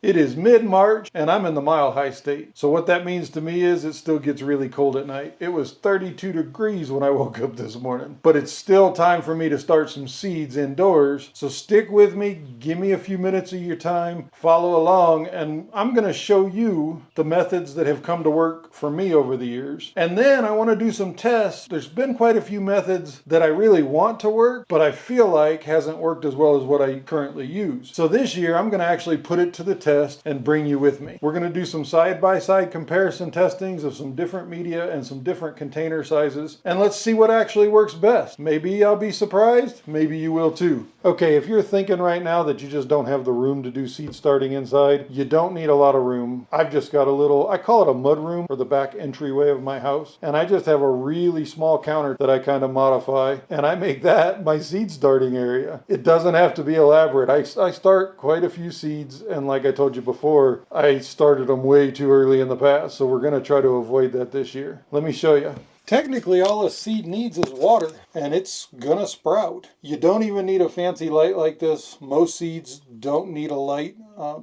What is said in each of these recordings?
It is mid-March and I'm in the Mile High State. So what that means to me is it still gets really cold at night. It was 32 degrees when I woke up this morning, but it's still time for me to start some seeds indoors. So stick with me, give me a few minutes of your time, follow along, and I'm gonna show you the methods that have come to work for me over the years. And then I wanna do some tests. There's been quite a few methods that I really want to work, but I feel like hasn't worked as well as what I currently use. So this year I'm gonna actually put it to the test and bring you with me. We're going to do some side-by-side comparison testings of some different media and some different container sizes, and let's see what actually works best. Maybe I'll be surprised, maybe you will too. Okay, if you're thinking right now that you just don't have the room to do seed starting inside, you don't need a lot of room. I've just got a little, I call it a mud room, for the back entryway of my house, and I just have a really small counter that I kind of modify, and I make that my seed starting area. It doesn't have to be elaborate. I start quite a few seeds, and like I told you before, I started them way too early in the past, so we're going to try to avoid that this year. Let me show you. Technically, all a seed needs is water, and it's gonna sprout. You don't even need a fancy light like this. Most seeds don't need a light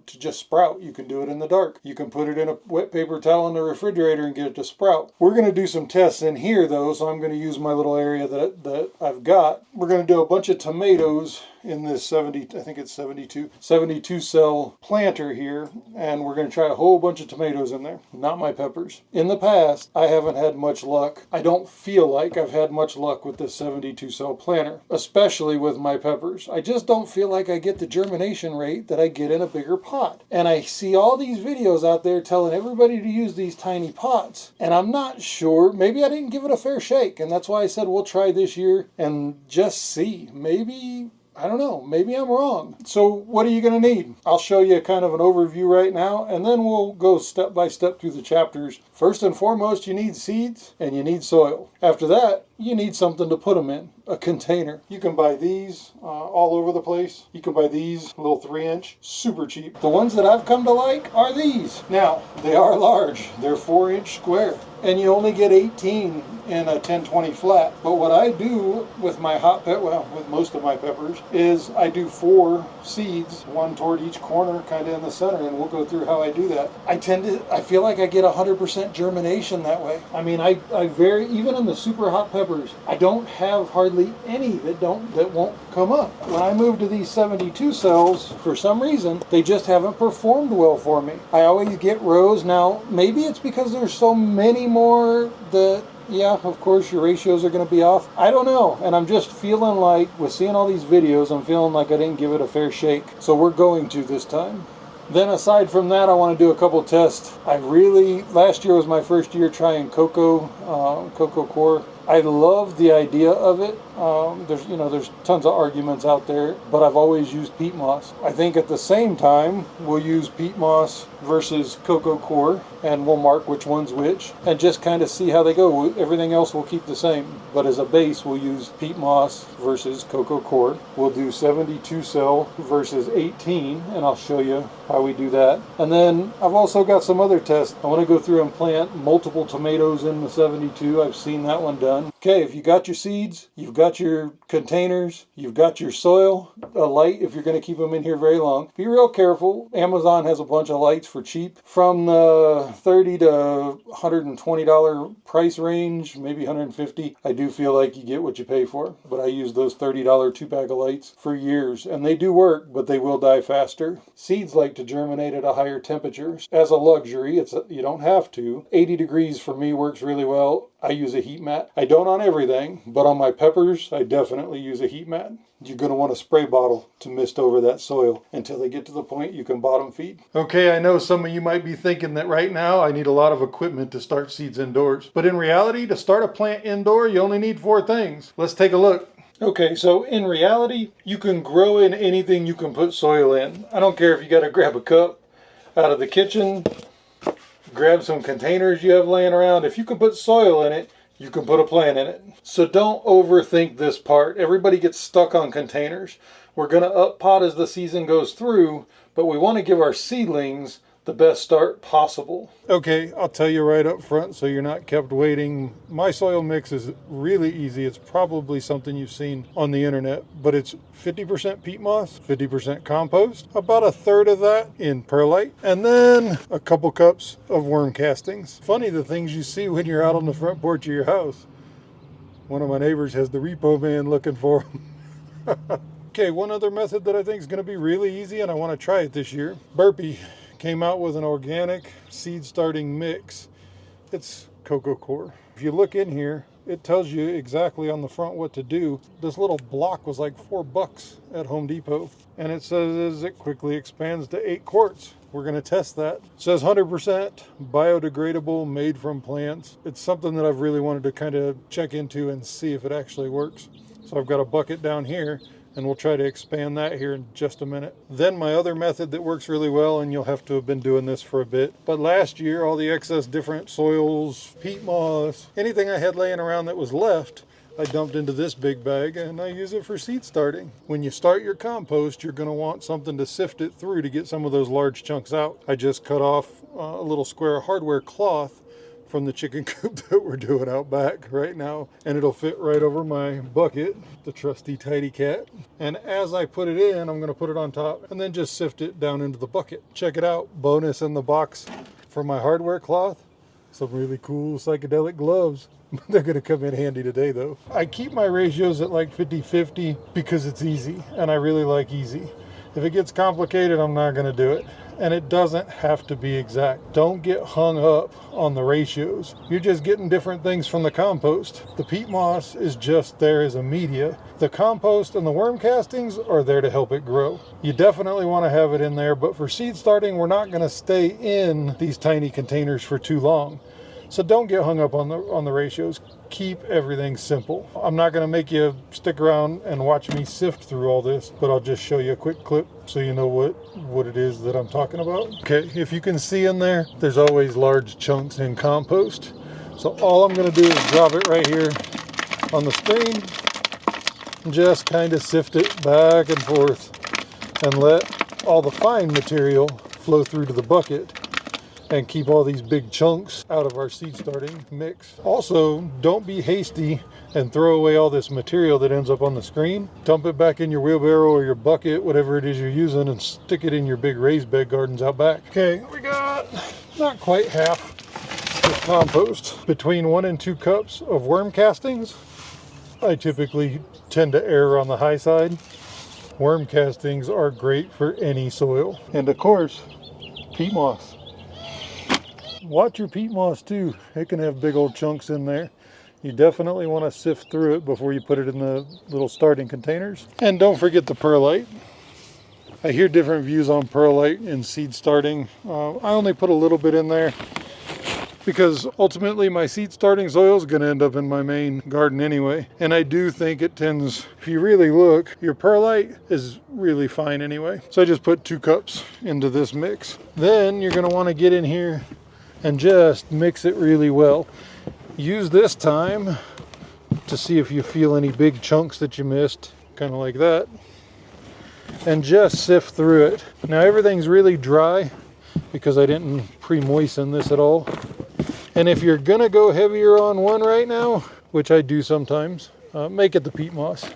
to just sprout. You can do it in the dark. You can put it in a wet paper towel in the refrigerator and get it to sprout. We're gonna do some tests in here though, so I'm gonna use my little area that I've got. We're gonna do a bunch of tomatoes in this I think it's 72 cell planter here, and we're going to try a whole bunch of tomatoes in there, not my peppers. In the past, I haven't had much luck. I don't feel like I've had much luck with this 72 cell planter, especially with my peppers. I just don't feel like I get the germination rate that I get in a bigger pot. And I see all these videos out there telling everybody to use these tiny pots, and I'm not sure. Maybe I didn't give it a fair shake, and that's why I said we'll try this year and just see. Maybe, I don't know, maybe I'm wrong. So what are you going to need? I'll show you kind of an overview right now, and then we'll go step by step through the chapters. First and foremost, you need seeds and you need soil. After that, you need something to put them in, a container. You can buy these all over the place. You can buy these little 3-inch, super cheap. The ones that I've come to like are these. Now, they are large. They're 4-inch square, and you only get 18 in a 10-20 flat. But what I do with my with most of my peppers, is I do 4 seeds, one toward each corner, kind of in the center, and we'll go through how I do that. I feel like I get 100% germination that way. I mean, even in the super hot peppers, I don't have hardly any that won't come up. When I moved to these 72 cells, for some reason, they just haven't performed well for me. I always get rows. Now, maybe it's because there's so many more that, yeah, of course, your ratios are going to be off. I don't know. And I'm just feeling like, with seeing all these videos, I'm feeling like I didn't give it a fair shake. So we're going to this time. Then aside from that, I want to do a couple tests. Last year was my first year trying Coco coir. I love the idea of it. There's tons of arguments out there, but I've always used peat moss. I think at the same time, we'll use peat moss versus Coco coir, and we'll mark which one's which, and just kind of see how they go. Everything else will keep the same, but as a base, we'll use peat moss versus Coco coir. We'll do 72 cell versus 18, and I'll show you how we do that. And then I've also got some other tests. I want to go through and plant multiple tomatoes in the 72. I've seen that one done. Okay, if you got your seeds, you've got your containers, you've got your soil, a light if you're going to keep them in here very long. Be real careful. Amazon has a bunch of lights for cheap, from the $30 to $120 price range, maybe $150. I do feel like you get what you pay for, but I use those $30 2-pack of lights for years, and they do work, but they will die faster. Seeds like to germinate at a higher temperature. As a luxury, you don't have to. 80 degrees for me works really well. I use a heat mat. I don't on everything, but on my peppers, I definitely use a heat mat. You're going to want a spray bottle to mist over that soil until they get to the point you can bottom feed. Okay, I know some of you might be thinking that right now I need a lot of equipment to start seeds indoors. But in reality, to start a plant indoor, you only need 4 things. Let's take a look. Okay, so in reality, you can grow in anything you can put soil in. I don't care if you got to grab a cup out of the kitchen, grab some containers you have laying around. If you can put soil in it, you can put a plant in it. So don't overthink this part. Everybody gets stuck on containers. We're going to up pot as the season goes through, but we want to give our seedlings the best start possible. Okay, I'll tell you right up front so you're not kept waiting. My soil mix is really easy. It's probably something you've seen on the internet, but it's 50% peat moss, 50% compost, about a third of that in perlite, and then a couple cups of worm castings. Funny the things you see when you're out on the front porch of your house. One of my neighbors has the repo man looking for them. Okay, one other method that I think is going to be really easy, and I want to try it this year. Burpee came out with an organic seed starting mix. It's Coco coir. If you look in here, it tells you exactly on the front what to do. This little block was like $4 at Home Depot, and it says it quickly expands to 8 quarts. We're going to test that. It says 100% biodegradable, made from plants. It's something that I've really wanted to kind of check into and see if it actually works. So I've got a bucket down here, and we'll try to expand that here in just a minute. Then my other method that works really well, and you'll have to have been doing this for a bit, but last year all the excess different soils, peat moss, anything I had laying around that was left, I dumped into this big bag and I use it for seed starting. When you start your compost, you're going to want something to sift it through to get some of those large chunks out. I just cut off a little square hardware cloth from the chicken coop that we're doing out back right now, and it'll fit right over my bucket, the trusty Tidy Cat. And as I put it in, I'm going to put it on top and then just sift it down into the bucket. Check it out, bonus in the box for my hardware cloth, some really cool psychedelic gloves. They're going to come in handy today though. I keep my ratios at like 50-50 because it's easy, and I really like easy. If it gets complicated, I'm not going to do it. And it doesn't have to be exact. Don't get hung up on the ratios. You're just getting different things from the compost. The peat moss is just there as a media. The compost and the worm castings are there to help it grow. You definitely want to have it in there, but for seed starting, we're not going to stay in these tiny containers for too long. So don't get hung up on the ratios. Keep everything simple. I'm not going to make you stick around and watch me sift through all this, but I'll just show you a quick clip so you know what it is that I'm talking about. Okay, if you can see in there, there's always large chunks in compost. So all I'm going to do is drop it right here on the screen and just kind of sift it back and forth and let all the fine material flow through to the bucket and keep all these big chunks out of our seed starting mix. Also, don't be hasty and throw away all this material that ends up on the screen. Dump it back in your wheelbarrow or your bucket, whatever it is you're using, and stick it in your big raised bed gardens out back. Okay, we got not quite half this compost. Between 1 and 2 cups of worm castings. I typically tend to err on the high side. Worm castings are great for any soil. And of course, peat moss. Watch your peat moss too. It can have big old chunks in there. You definitely want to sift through it before you put it in the little starting containers. And don't forget the perlite. I hear different views on perlite and seed starting. I only put a little bit in there because ultimately my seed starting soil is going to end up in my main garden anyway. And I do think it tends, if you really look, your perlite is really fine anyway. So I just put 2 cups into this mix. Then you're going to want to get in here and just mix it really well. Use this time to see if you feel any big chunks that you missed, kind of like that, and just sift through it. Now everything's really dry because I didn't pre-moisten this at all. And if you're gonna go heavier on one right now, which I do sometimes, make it the peat moss.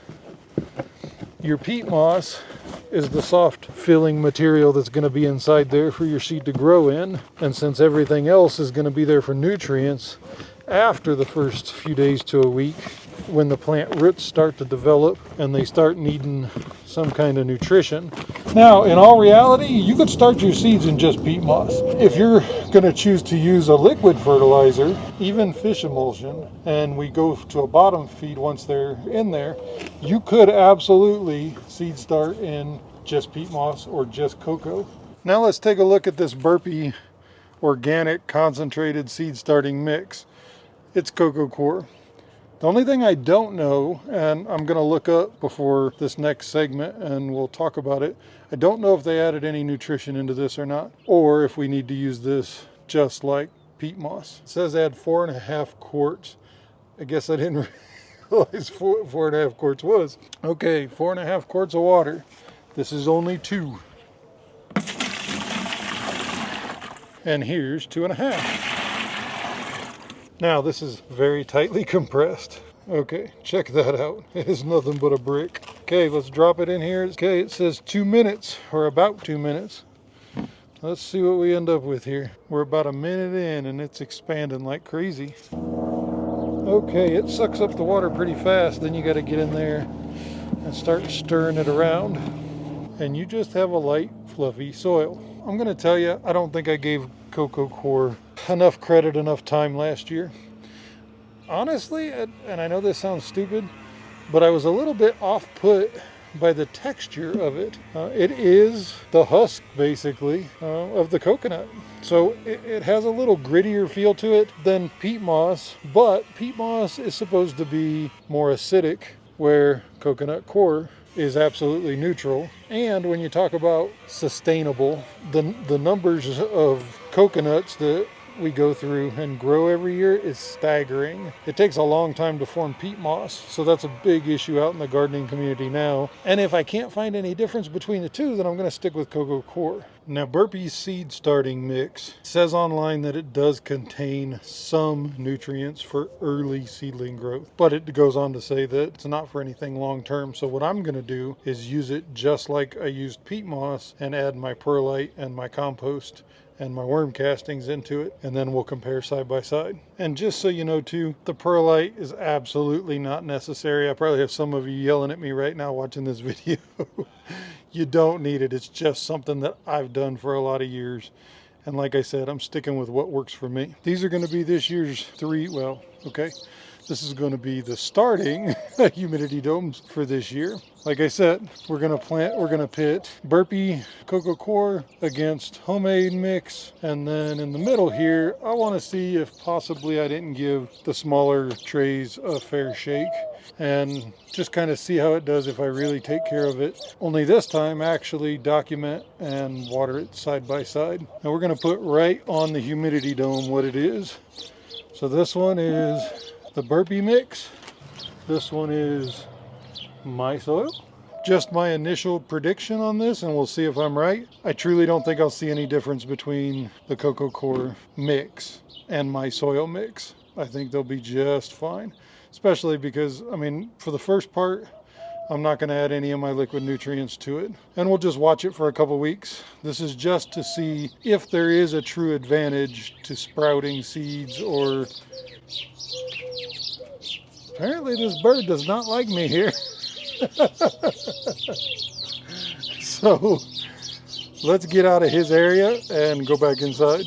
Your peat moss is the soft filling material that's going to be inside there for your seed to grow in. And since everything else is going to be there for nutrients after the first few days to a week, when the plant roots start to develop and they start needing some kind of nutrition. Now, in all reality, you could start your seeds in just peat moss. If you're going to choose to use a liquid fertilizer, even fish emulsion, and we go to a bottom feed once they're in there, you could absolutely seed start in just peat moss or just cocoa. Now let's take a look at this Burpee organic concentrated seed starting mix. It's Coco coir. The only thing I don't know, and I'm going to look up before this next segment and we'll talk about it, I don't know if they added any nutrition into this or not, or if we need to use this just like peat moss. It says add 4.5 quarts. I guess I didn't realize 4.5 quarts was. Okay, 4.5 quarts of water. This is only 2. And here's 2.5. Now this is very tightly compressed. Okay, check that out. It is nothing but a brick. Okay, let's drop it in here. Okay, it says 2 minutes, or about 2 minutes. Let's see what we end up with here. We're about a minute in and it's expanding like crazy. Okay, it sucks up the water pretty fast. Then you got to get in there and start stirring it around. And you just have a light, fluffy soil. I'm going to tell you, I don't think I gave Coco Coir enough credit, enough time last year. Honestly, and I know this sounds stupid, but I was a little bit off-put by the texture of it. It is the husk, basically, of the coconut. So it has a little grittier feel to it than peat moss, but peat moss is supposed to be more acidic, where coconut coir is absolutely neutral. And when you talk about sustainable, the numbers of coconuts that we go through and grow every year is staggering. It takes a long time to form peat moss, so that's a big issue out in the gardening community now. And if I can't find any difference between the two, then I'm going to stick with Coco Coir. Now, Burpee's seed starting mix says online that it does contain some nutrients for early seedling growth, but it goes on to say that it's not for anything long term. So what I'm going to do is use it just like I used peat moss and add my perlite and my compost and my worm castings into it, and then we'll compare side by side. And just so you know too, the perlite is absolutely not necessary. I probably have some of you yelling at me right now watching this video. You don't need it. It's just something that I've done for a lot of years. And like I said, I'm sticking with what works for me. These are going to be this year's this is going to be the starting humidity domes for this year. Like I said, we're going to pit Burpee Coco Coir against homemade mix. And then in the middle here, I want to see if possibly I didn't give the smaller trays a fair shake and just kind of see how it does if I really take care of it. Only this time actually document and water it side by side. Now we're going to put right on the humidity dome what it is. So this one is the Burpee mix. This one is my soil. Just my initial prediction on this, and we'll see if I'm right. I truly don't think I'll see any difference between the Coco Coir mix and my soil mix. I think they'll be just fine, especially because, I mean, for the first part, I'm not going to add any of my liquid nutrients to it. And we'll just watch it for a couple weeks. This is just to see if there is a true advantage to sprouting seeds, or apparently this bird does not like me here. So let's get out of his area and go back inside.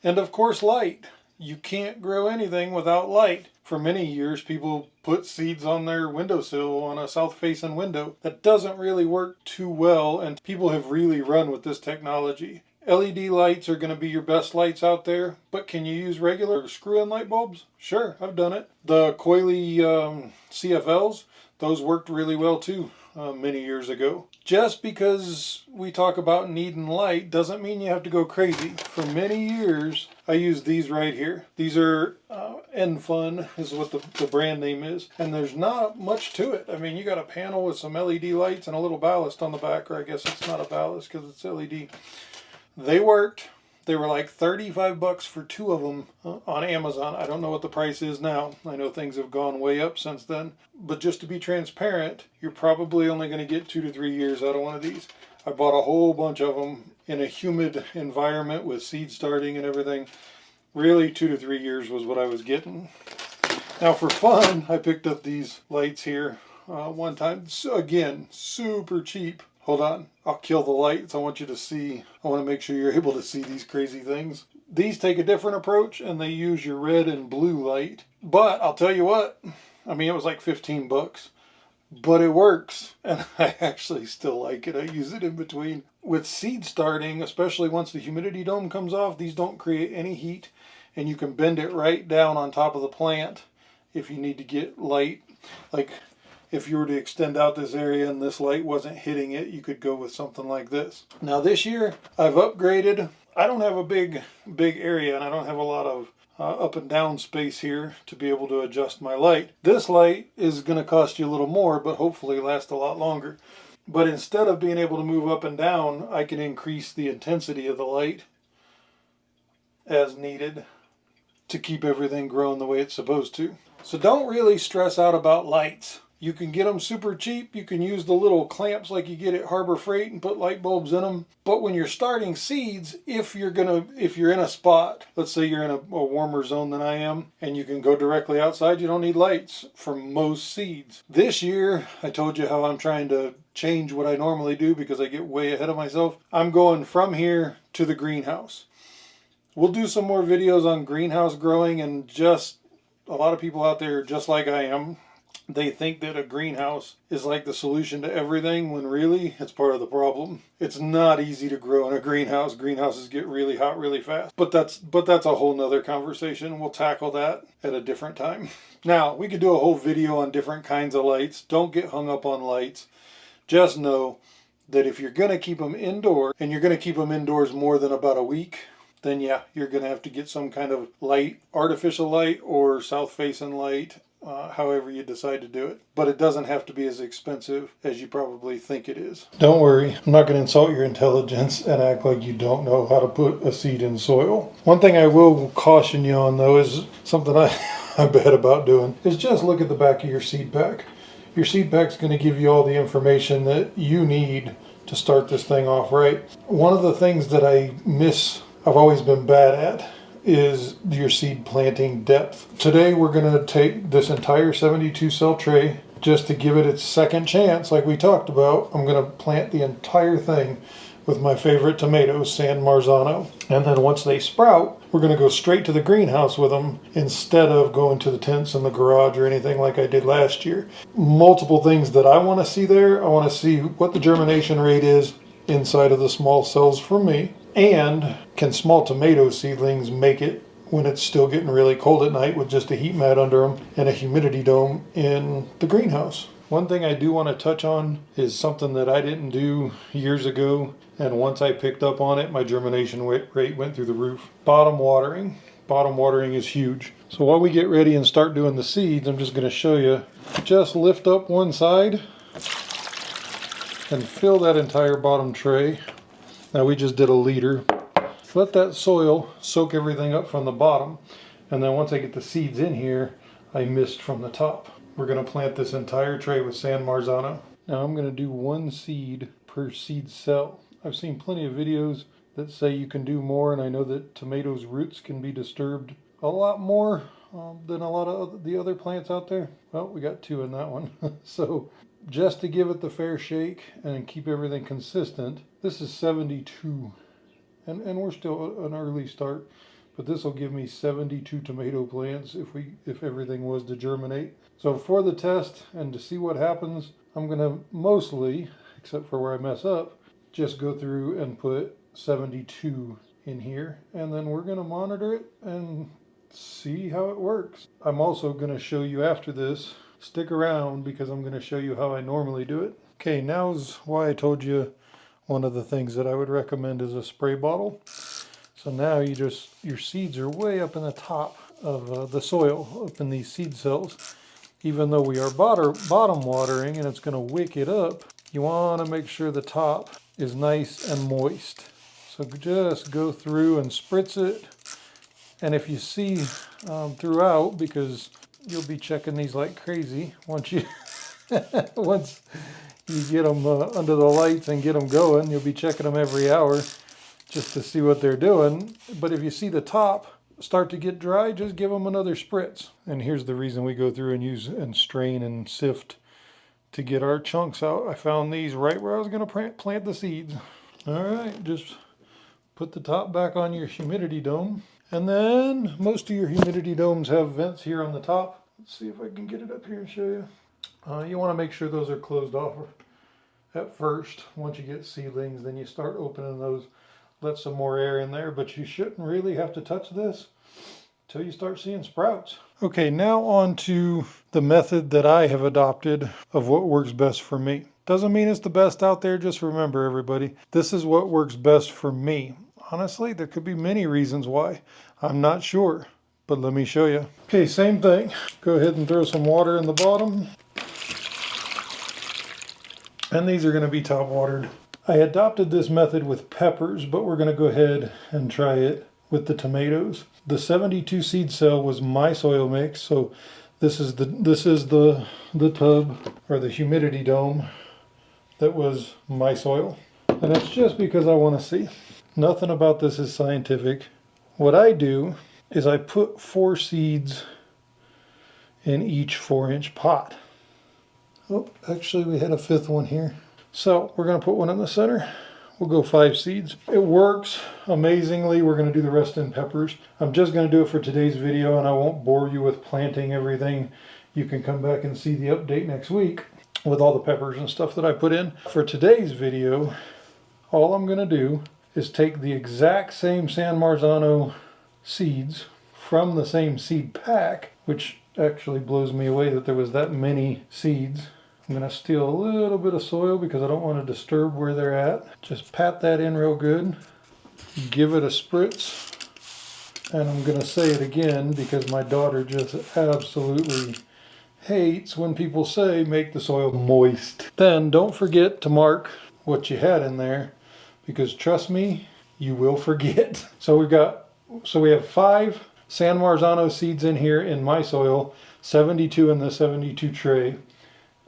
And of course, light. You can't grow anything without light. For many years, people put seeds on their windowsill on a south-facing window. That doesn't really work too well, and people have really run with this technology. LED lights are going to be your best lights out there, but can you use regular screw-in light bulbs? Sure, I've done it. The coily CFLs, those worked really well too many years ago. Just because we talk about needing light doesn't mean you have to go crazy. For many years, I used these right here. These are N-Fun is what the brand name is. And there's not much to it. I mean, you got a panel with some LED lights and a little ballast on the back, or I guess it's not a ballast because it's LED. They worked. They were like $35 for 2 of them on Amazon. I don't know what the price is now. I know things have gone way up since then. But just to be transparent, you're probably only going to get 2 to 3 years out of one of these. I bought a whole bunch of them in a humid environment with seed starting and everything. Really, 2 to 3 years was what I was getting. Now for fun, I picked up these lights here one time. So again, super cheap. Hold on, I'll kill the lights. I want you to see. I want to make sure you're able to see these crazy things. These take a different approach and they use your red and blue light. But I'll tell you what, I mean, it was like 15 bucks. But it works, and I actually still like it. I use it in between. With seed starting, especially once the humidity dome comes off, these don't create any heat, and you can bend it right down on top of the plant if you need to get light. Like, if you were to extend out this area and this light wasn't hitting it, you could go with something like this. Now this year, I've upgraded. I don't have a big area, and I don't have a lot of up and down space here to be able to adjust my light. This light is going to cost you a little more, but hopefully last a lot longer. But instead of being able to move up and down, I can increase the intensity of the light as needed to keep everything growing the way it's supposed to. So don't really stress out about lights. You can get them super cheap. You can use the little clamps like you get at Harbor Freight and put light bulbs in them. But when you're starting seeds, if you're in a spot, let's say you're in a warmer zone than I am, and you can go directly outside, you don't need lights for most seeds. This year, I told you how I'm trying to change what I normally do because I get way ahead of myself. I'm going from here to the greenhouse. We'll do some more videos on greenhouse growing, and just a lot of people out there, just like I am, they think that a greenhouse is like the solution to everything, when really it's part of the problem. It's not easy to grow in a greenhouse. Greenhouses get really hot really fast. But that's a whole nother conversation. We'll tackle that at a different time. Now, we could do a whole video on different kinds of lights. Don't get hung up on lights. Just know that if you're going to keep them indoor, and you're going to keep them indoors more than about a week, then yeah, you're going to have to get some kind of light, artificial light or south-facing light, however you decide to do it. But it doesn't have to be as expensive as you probably think it is. Don't worry, I'm not going to insult your intelligence and act like you don't know how to put a seed in soil. One thing I will caution you on, though, is something I'm bad about doing, is just look at the back of your seed pack. Your seed pack's going to give you all the information that you need to start this thing off right. One of the things that I've always been bad at is your seed planting depth. Today we're going to take this entire 72 cell tray, just to give it its second chance like we talked about. I'm going to plant the entire thing with my favorite tomatoes, San Marzano. And then once they sprout, we're going to go straight to the greenhouse with them instead of going to the tents in the garage or anything like I did last year. Multiple things that I want to see there. I want to see what the germination rate is inside of the small cells for me. And can small tomato seedlings make it when it's still getting really cold at night with just a heat mat under them and a humidity dome in the greenhouse? One thing I do want to touch on is something that I didn't do years ago, and once I picked up on it, my germination rate went through the roof. Bottom watering. Bottom watering is huge. So while we get ready and start doing the seeds, I'm just going to show you. Just lift up one side and fill that entire bottom tray. Now we just did a liter. Let that soil soak everything up from the bottom, and then once I get the seeds in here, I mist from the top. We're going to plant this entire tray with San Marzano. Now I'm going to do one seed per seed cell. I've seen plenty of videos that say you can do more, and I know that tomatoes' roots can be disturbed a lot more than a lot of the other plants out there. Well, we got two in that one. So just to give it the fair shake and keep everything consistent, this is 72. And we're still an early start, but this will give me 72 tomato plants if everything was to germinate. So for the test and to see what happens, I'm going to mostly, except for where I mess up, just go through and put 72 in here, and then we're going to monitor it and see how it works. I'm also going to show you after this. Stick around because I'm going to show you how I normally do it. Okay, now's why I told you one of the things that I would recommend is a spray bottle. So now your seeds are way up in the top of the soil, up in these seed cells. Even though we are bottom watering and it's going to wick it up, you want to make sure the top is nice and moist. So just go through and spritz it. And if you see throughout, because you'll be checking these like crazy once you get them under the lights and get them going. You'll be checking them every hour just to see what they're doing. But if you see the top start to get dry, just give them another spritz. And here's the reason we go through and use and strain and sift to get our chunks out. I found these right where I was going to plant the seeds. All right, just put the top back on your humidity dome. And then most of your humidity domes have vents here on the top. Let's see if I can get it up here and show you. You want to make sure those are closed off at first. Once you get seedlings, then you start opening those, let some more air in there, but you shouldn't really have to touch this until you start seeing sprouts. Okay, now on to the method that I have adopted of what works best for me. Doesn't mean it's the best out there, just remember everybody, this is what works best for me. Honestly, there could be many reasons why. I'm not sure, but let me show you. Okay, same thing. Go ahead and throw some water in the bottom. And these are going to be top watered. I adopted this method with peppers, but we're going to go ahead and try it with the tomatoes. The 72 seed cell was my soil mix, so this is the tub or the humidity dome that was my soil. And it's just because I want to see. Nothing about this is scientific. What I do is I put 4 seeds in each 4-inch pot. Oh, actually we had a 5th one here. So we're going to put one in the center. We'll go 5 seeds. It works amazingly. We're going to do the rest in peppers. I'm just going to do it for today's video, and I won't bore you with planting everything. You can come back and see the update next week with all the peppers and stuff that I put in. For today's video, all I'm going to do is take the exact same San Marzano seeds from the same seed pack, which actually blows me away that there was that many seeds. I'm going to steal a little bit of soil because I don't want to disturb where they're at. Just pat that in real good. Give it a spritz. And I'm going to say it again because my daughter just absolutely hates when people say make the soil moist. Then don't forget to mark what you had in there, because trust me, you will forget. So we have 5 San Marzano seeds in here in my soil, 72 in the 72 tray.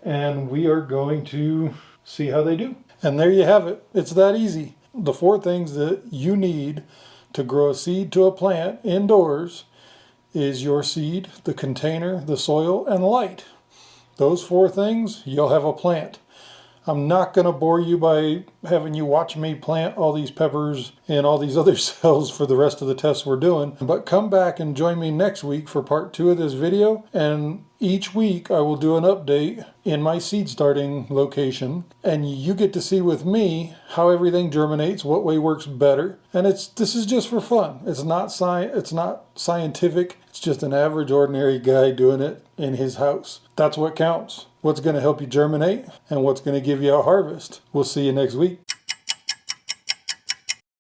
And we are going to see how they do. And there you have it. It's that easy. The 4 things that you need to grow a seed to a plant indoors is your seed, the container, the soil, and light. Those 4 things, you'll have a plant. I'm not going to bore you by having you watch me plant all these peppers and all these other cells for the rest of the tests we're doing. But come back and join me next week for part 2 of this video. And each week I will do an update in my seed starting location. And you get to see with me how everything germinates, what way works better. And this is just for fun. It's not scientific. It's just an average ordinary guy doing it in his house. That's what counts. What's going to help you germinate and what's going to give you a harvest. We'll see you next week.